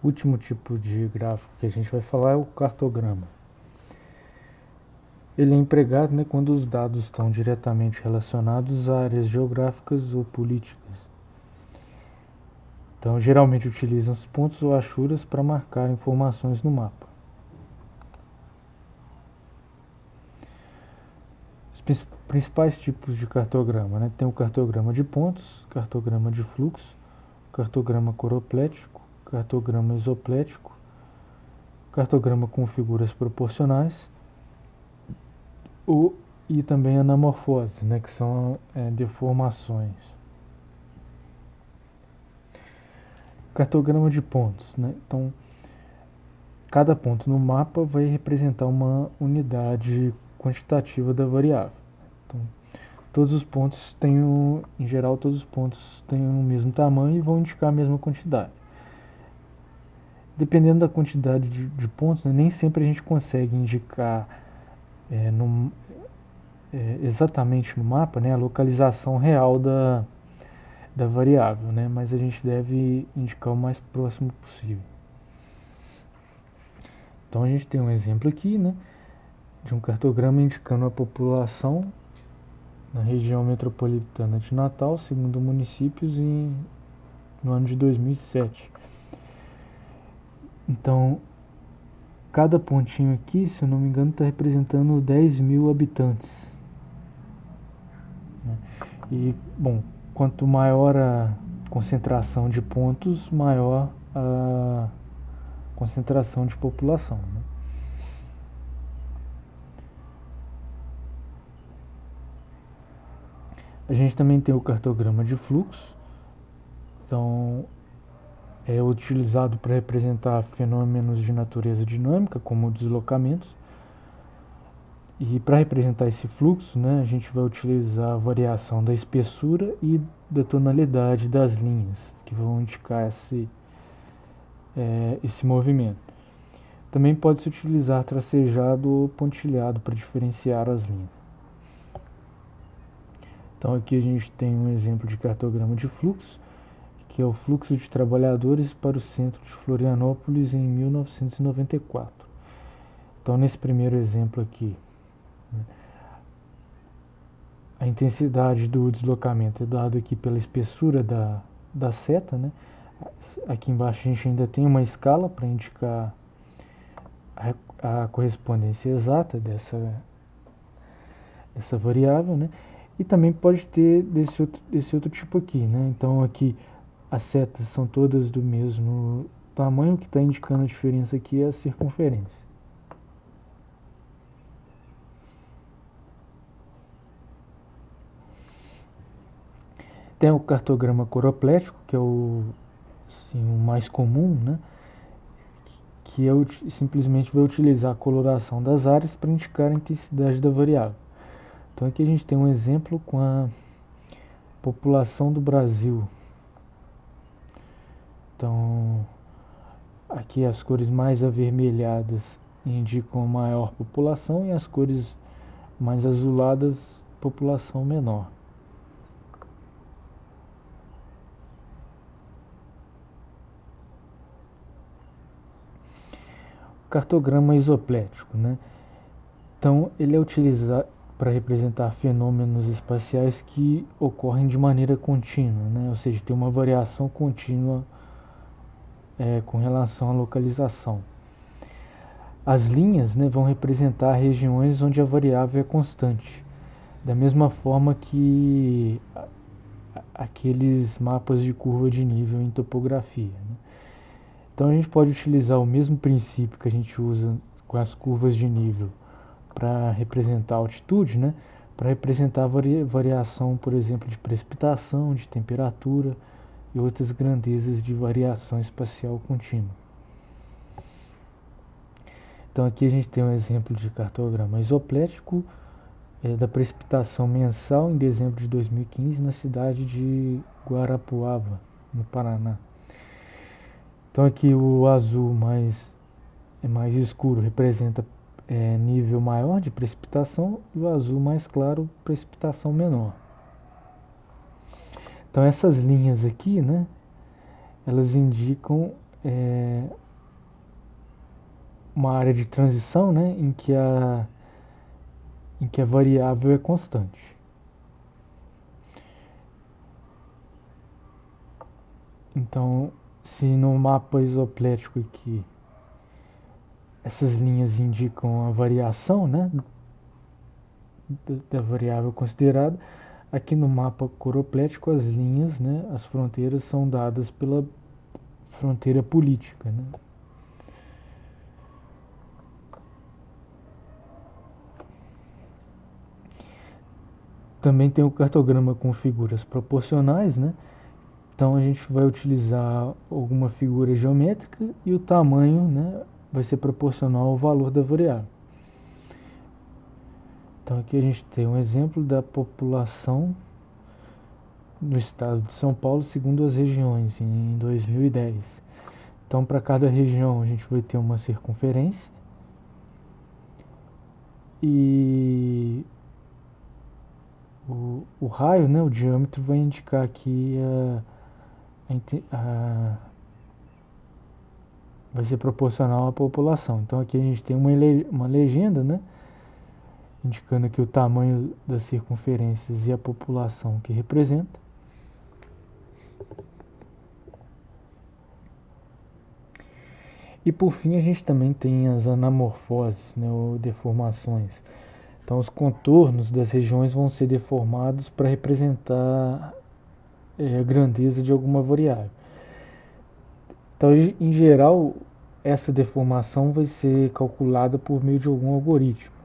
O último tipo de gráfico que a gente vai falar é o cartograma. Ele é empregado, né, quando os dados estão diretamente relacionados a áreas geográficas ou políticas. Então, geralmente utilizam os pontos ou achuras para marcar informações no mapa. Os principais tipos de cartograma, né? Tem o cartograma de pontos, cartograma de fluxo, cartograma coroplético, cartograma isoplético, cartograma com figuras proporcionais e também anamorfose, né? Que são deformações. Cartograma de pontos, né? Então, cada ponto no mapa vai representar uma unidade quantitativa da variável. Então, todos os pontos têm, em geral, todos os pontos têm o mesmo tamanho e vão indicar a mesma quantidade. Dependendo da quantidade de pontos, né, nem sempre a gente consegue indicar exatamente no mapa, né, a localização real da variável, né, mas a gente deve indicar o mais próximo possível. Então a gente tem um exemplo aqui, né, de um cartograma indicando a população na região metropolitana de Natal, segundo municípios, no ano de 2007. Então, cada pontinho aqui, se eu não me engano, está representando 10 mil habitantes. E, bom, quanto maior a concentração de pontos, maior a concentração de população, né? A gente também tem o cartograma de fluxo. Então, é utilizado para representar fenômenos de natureza dinâmica, como deslocamentos. E para representar esse fluxo, né, a gente vai utilizar a variação da espessura e da tonalidade das linhas, que vão indicar esse movimento. Também pode-se utilizar tracejado ou pontilhado para diferenciar as linhas. Então aqui a gente tem um exemplo de cartograma de fluxo, que é o fluxo de trabalhadores para o centro de Florianópolis em 1994. Então nesse primeiro exemplo aqui, a intensidade do deslocamento é dado aqui pela espessura da seta, né? Aqui embaixo a gente ainda tem uma escala para indicar a correspondência exata dessa variável, né? E também pode ter desse outro tipo aqui, né? Então aqui as setas são todas do mesmo tamanho, o que está indicando a diferença aqui é a circunferência. Tem o cartograma coroplético, que é o mais comum, né? Que simplesmente vai utilizar a coloração das áreas para indicar a intensidade da variável. Então aqui a gente tem um exemplo com a população do Brasil. Então aqui as cores mais avermelhadas indicam maior população e as cores mais azuladas, população menor. Cartograma isoplético, né? Então ele é utilizado para representar fenômenos espaciais que ocorrem de maneira contínua, né? Ou seja, tem uma variação contínua com relação à localização. As linhas, né, vão representar regiões onde a variável é constante, da mesma forma que aqueles mapas de curva de nível em topografia, né? Então a gente pode utilizar o mesmo princípio que a gente usa com as curvas de nível para representar a altitude, né? Para representar a variação, por exemplo, de precipitação, de temperatura e outras grandezas de variação espacial contínua. Então aqui a gente tem um exemplo de cartograma isoplético da precipitação mensal em dezembro de 2015 na cidade de Guarapuava, no Paraná. Então aqui o azul mais escuro representa nível maior de precipitação e o azul mais claro, precipitação menor. Então essas linhas aqui, né, elas indicam uma área de transição, né, em que a variável é constante. Então, se no mapa isoplético aqui essas linhas indicam a variação, né, da variável considerada, aqui no mapa coroplético as linhas, né, as fronteiras são dadas pela fronteira política, né. Também tem o cartograma com figuras proporcionais, né? Então a gente vai utilizar alguma figura geométrica e o tamanho, né, vai ser proporcional ao valor da variável. Então aqui a gente tem um exemplo da população no estado de São Paulo segundo as regiões em 2010. Então para cada região a gente vai ter uma circunferência e o raio, né, o diâmetro vai indicar aqui vai ser proporcional à população. Então aqui a gente tem uma legenda, né, indicando aqui o tamanho das circunferências e a população que representa. E por fim a gente também tem as anamorfoses, né, ou deformações. Então os contornos das regiões vão ser deformados para representar a grandeza de alguma variável. Então, em geral, essa deformação vai ser calculada por meio de algum algoritmo.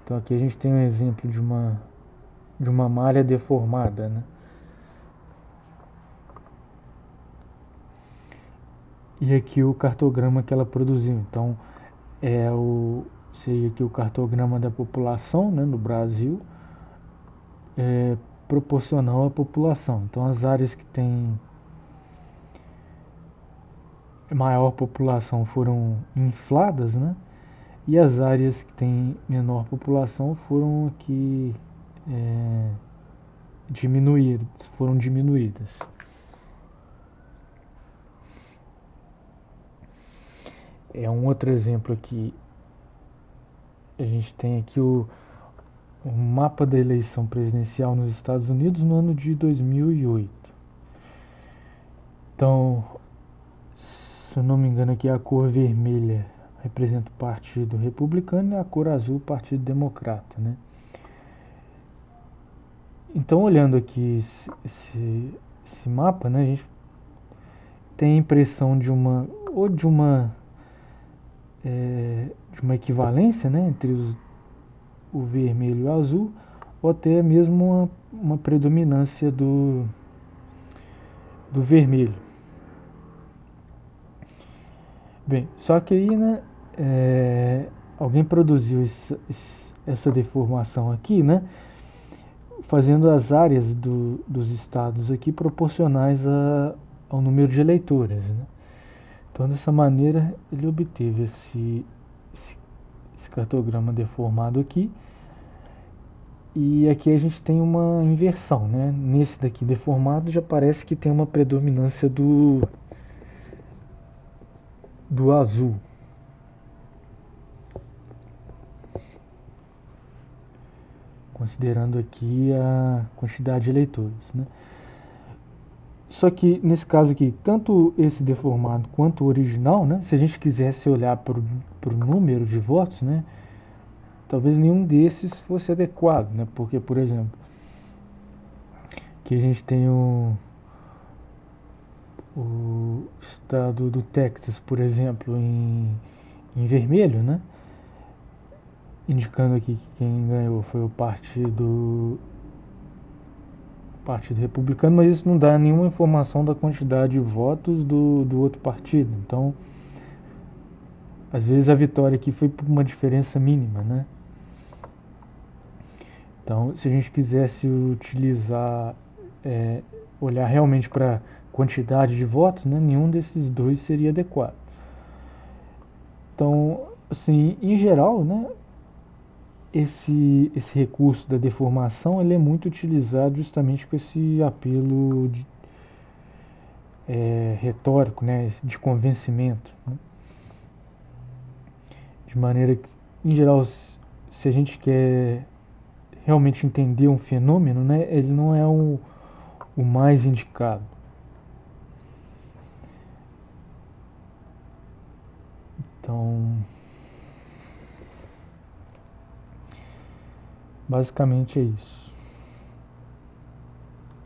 Então aqui a gente tem um exemplo de uma malha deformada, né? E aqui o cartograma que ela produziu. Então seria aqui o cartograma da população, né, no Brasil, proporcional à população. Então as áreas que têm maior população foram infladas, né? E as áreas que têm menor população foram aqui foram diminuídas. Um outro exemplo aqui, a gente tem aqui o mapa da eleição presidencial nos Estados Unidos no ano de 2008. Então, se eu não me engano aqui a cor vermelha representa o Partido Republicano e a cor azul o Partido Democrata, né? Então, olhando aqui esse mapa, né, a gente tem a impressão de uma equivalência, né, entre o vermelho e o azul, ou até mesmo uma predominância do vermelho. Bem, só que aí, né, alguém produziu essa deformação aqui, né, fazendo as áreas dos estados aqui proporcionais ao número de eleitores, né? Então, dessa maneira, ele obteve esse cartograma deformado aqui. E aqui a gente tem uma inversão, né? Nesse daqui deformado já parece que tem uma predominância do azul. Considerando aqui a quantidade de eleitores, né? Só que nesse caso aqui, tanto esse deformado quanto o original, né? Se a gente quisesse olhar para o número de votos, né? Talvez nenhum desses fosse adequado, né? Porque, por exemplo, aqui a gente tem o estado do Texas, por exemplo, em vermelho, né? Indicando aqui que quem ganhou foi o Partido Republicano, mas isso não dá nenhuma informação da quantidade de votos do outro partido. Então, às vezes a vitória aqui foi por uma diferença mínima, né? Então, se a gente quisesse utilizar, olhar realmente para quantidade de votos, né, nenhum desses dois seria adequado. Então, assim, em geral, né, esse recurso da deformação ele é muito utilizado justamente com esse apelo retórico, né, de convencimento, né? De maneira que, em geral, se a gente quer realmente entender um fenômeno, né, ele não é o mais indicado. Então, basicamente é isso.